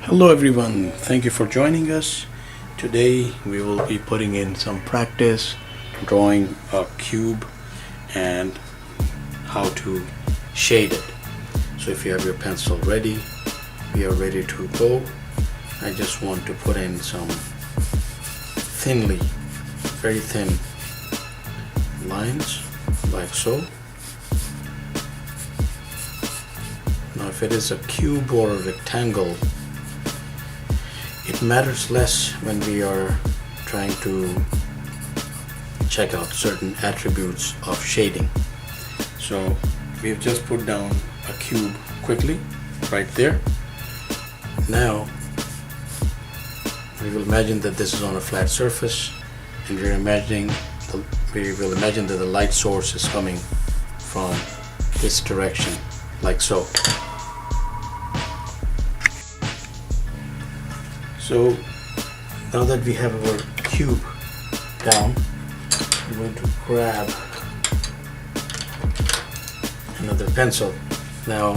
Hello everyone, thank you for joining us. Today we will be putting in some practice drawing a cube and how to shade it. So if you have your pencil ready, we are ready to go. I just want to put in some very thin lines like so. Now if it is a cube or a rectangle, it matters less when we are trying to check out certain attributes of shading. So we've just put down a cube quickly right there. Now we will imagine that this is on a flat surface, and we will imagine that the light source is coming from this direction like so. So now that we have our cube down, I'm going to grab another pencil. Now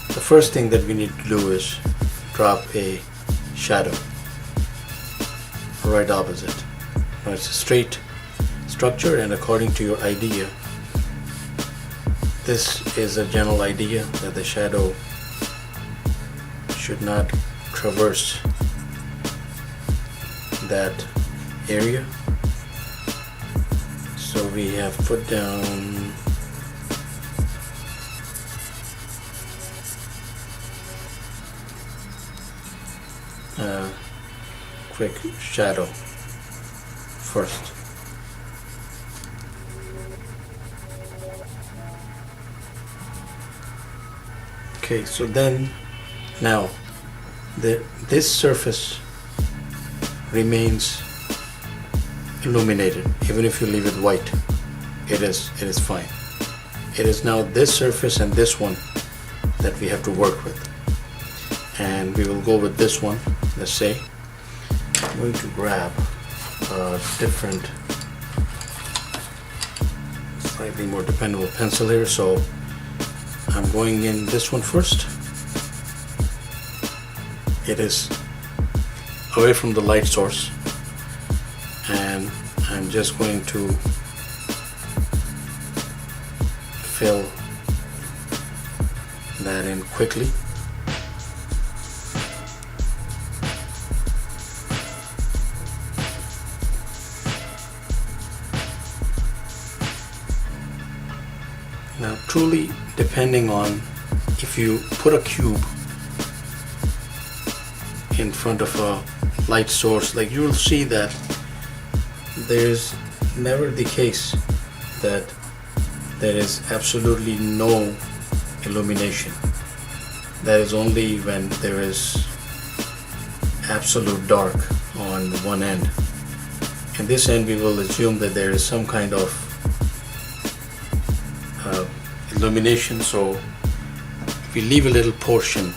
the first thing that we need to do is drop a shadow right opposite. Now it's a straight structure, and according to your idea, this is a general idea that the shadow should not traverse that area. So we have put down a quick shadow first. Okay, so then now this surface remains illuminated. Even if you leave it white, it is fine. It is now this surface and this one that we have to work with, and we will go with this one. Let's say I'm going to grab a different, slightly more dependable pencil here, so I'm going in this one first. It is away from the light source, and I'm just going to fill that in quickly. Now truly, depending on if you put a cube in front of a light source, like you will see that there's never the case that there is absolutely no illumination. That is only when there is absolute dark on one end. In this end, we will assume that there is some kind of illumination. So if we leave a little portion,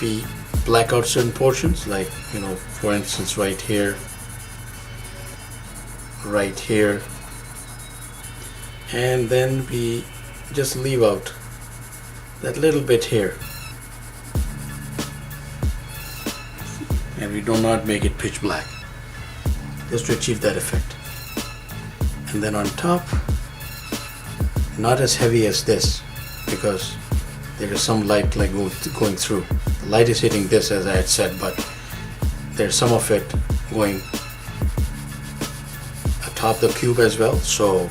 we black out certain portions, like, for instance, right here, and then we just leave out that little bit here, and we do not make it pitch black, just to achieve that effect. And then on top, not as heavy as this, because there is some light like going through. The light is hitting this, as I had said, but there's some of it going atop the cube as well, so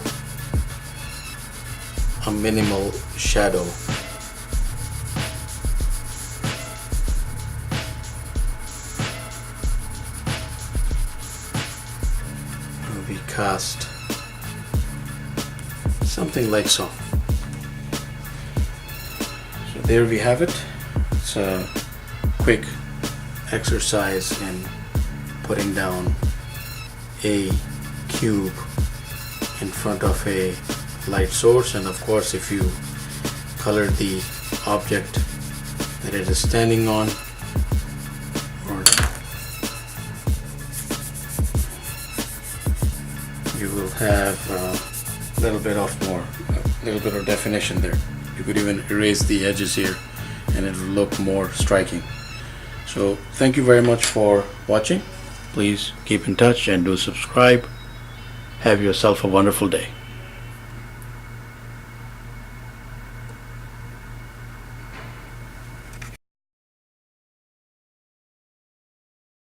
a minimal shadow will be cast, something like so. So there we have it. It's a quick exercise in putting down a cube in front of a light source, and of course if you color the object that it is standing on, or you will have a little bit of definition there. You could even erase the edges here and it'll look more striking. So thank you very much for watching. Please keep in touch and do subscribe. Have yourself a wonderful day.